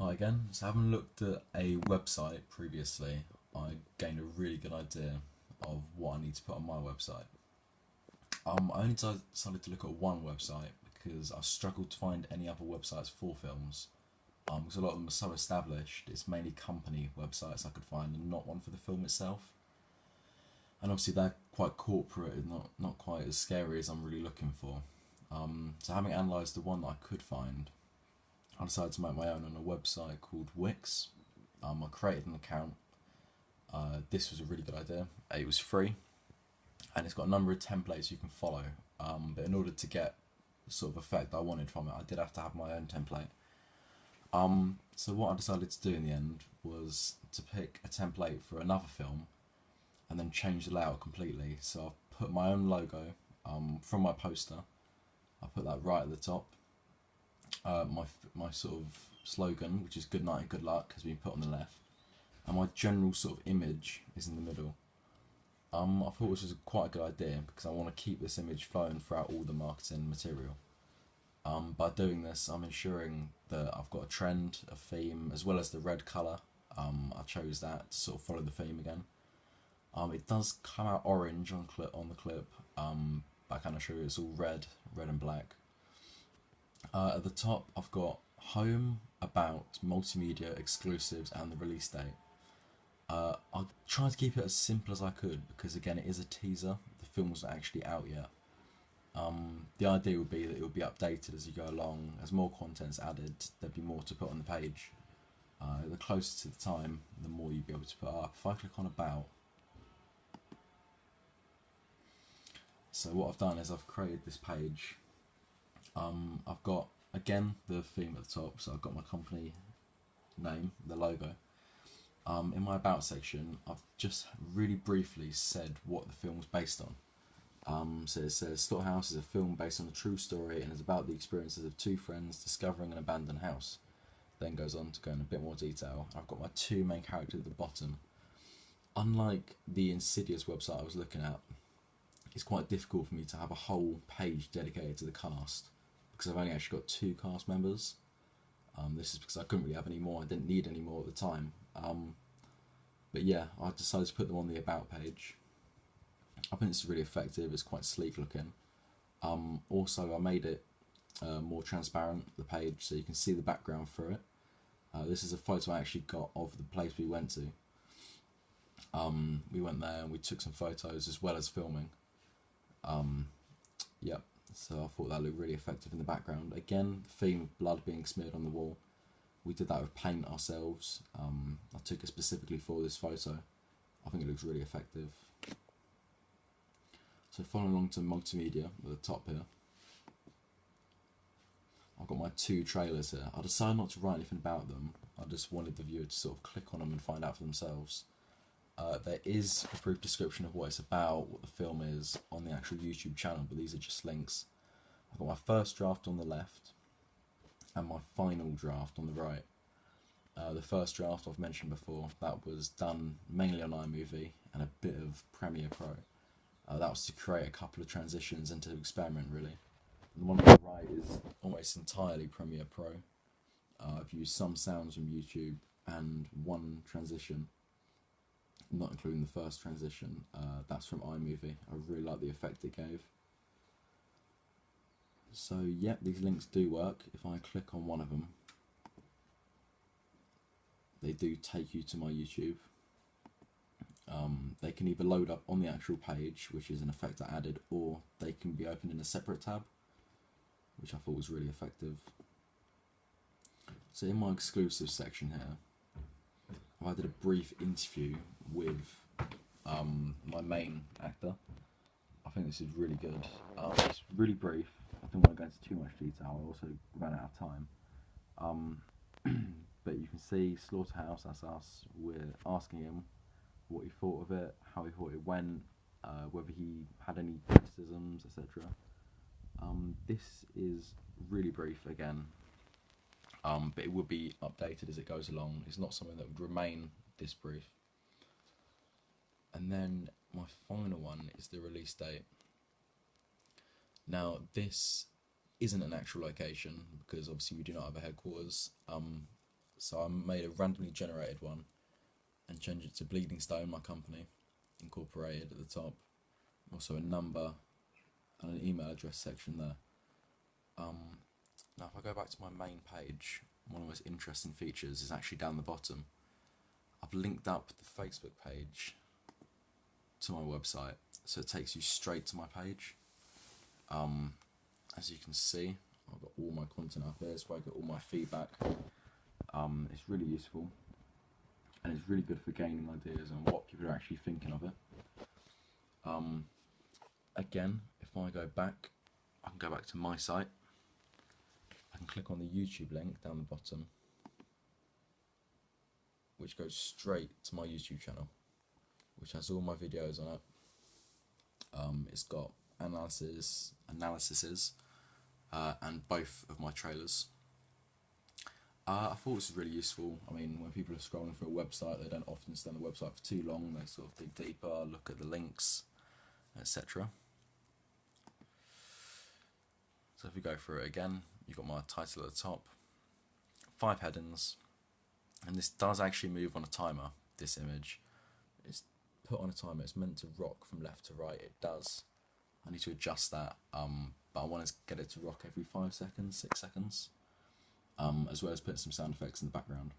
Hi again. So having looked at a website previously, I gained a really good idea of what I need to put on my website. I only decided to look at one website because I struggled to find any other websites for films. Because a lot of them are so established, it's mainly company websites I could find and not one for the film itself. And obviously they're quite corporate and not quite as scary as I'm really looking for. So having analysed the one that I could find, I decided to make my own on a website called Wix. I created an account. This was a really good idea. It was free, and it's got a number of templates you can follow. But in order to get the sort of effect I wanted from it, I did have to have my own template. So what I decided to do in the end was to pick a template for another film, and then change the layout completely. So I've put my own logo from my poster. I put that right at the top. My sort of slogan, which is "Good night and good luck," has been put on the left, and my general sort of image is in the middle. I thought this was quite a good idea because I want to keep this image flowing throughout all the marketing material. By doing this, I'm ensuring that I've got a trend, a theme, as well as the red colour. I chose that to sort of follow the theme again. It does come out orange on the clip, but I kind of show you it's all red and black. At the top, I've got home, about, multimedia, exclusives, and the release date. I tried to keep it as simple as I could because, again, it is a teaser. The film wasn't actually out yet. The idea would be that it would be updated as you go along. As more content's added, there'd be more to put on the page. The closer to the time, the more you'd be able to put up. If I click on about, so what I've done is I've created this page. I've got, again, the theme at the top, so I've got my company name, the logo. In my about section, I've just really briefly said what the film was based on. So it says Slaughterhouse is a film based on a true story and is about the experiences of two friends discovering an abandoned house. Then goes on to go in a bit more detail. I've got my two main characters at the bottom. Unlike the Insidious website I was looking at, it's quite difficult for me to have a whole page dedicated to the cast because I've only actually got two cast members. This is because I couldn't really have any more. I didn't need any more at the time. But yeah, I decided to put them on the about page. I think it's really effective. It's quite sleek looking. Also, I made it more transparent, the page, so you can see the background through it. This is a photo I actually got of the place we went to. We went there and we took some photos as well as filming. Yep, so I thought that looked really effective in the background. Again, the theme of blood being smeared on the wall. We did that with paint ourselves. I took it specifically for this photo. I think it looks really effective. So following along to multimedia at the top here, I've got my two trailers here. I decided not to write anything about them. I just wanted the viewer to sort of click on them and find out for themselves. There is a brief description of what it's about, what the film is, on the actual YouTube channel, but these are just links. I've got my first draft on the left and my final draft on the right. The first draft I've mentioned before, that was done mainly on iMovie and a bit of Premiere Pro. That was to create a couple of transitions and to experiment really. And the one on the right is almost entirely Premiere Pro. I've used some sounds from YouTube and one transition, not including the first transition. That's from iMovie. I really like the effect it gave. So yeah, these links do work. If I click on one of them, they do take you to my YouTube. They can either load up on the actual page, which is an effect I added, or they can be opened in a separate tab, which I thought was really effective. So in my exclusive section here, I did a brief interview with my main actor. I think this is really good. It's really brief. I don't want to go into too much detail. I also ran out of time. But you can see Slaughterhouse, that's us. We're asking him what he thought of it, how he thought it went, whether he had any criticisms, etc. This is really brief again, but it will be updated as it goes along. It's not something that would remain this brief. And then my final one is the release date. Now, this isn't an actual location because obviously we do not have a headquarters. So I made a randomly generated one and changed it to Bleeding Stone, my company, incorporated at the top. Also a number and an email address section there. Now if I go back to my main page, one of the most interesting features is actually down the bottom. I've linked up the Facebook page to my website, so it takes you straight to my page. As you can see, I've got all my content up there, so I get all my feedback. It's really useful, and it's really good for gaining ideas on what people are actually thinking of it. Again, if I go back, I can go back to my site. I can click on the YouTube link down the bottom, which goes straight to my YouTube channel, which has all my videos on it. It's got analyses, and both of my trailers. I thought this was really useful. I mean, when people are scrolling through a website, they don't often stay on the website for too long. They sort of dig deeper, look at the links, etc. So if we go through it again, you've got my title at the top, 5 headings, and this does actually move on a timer, this image. It's put on a timer, it's meant to rock from left to right, it does. I need to adjust that, but I want to get it to rock every 5 seconds, 6 seconds, as well as putting some sound effects in the background.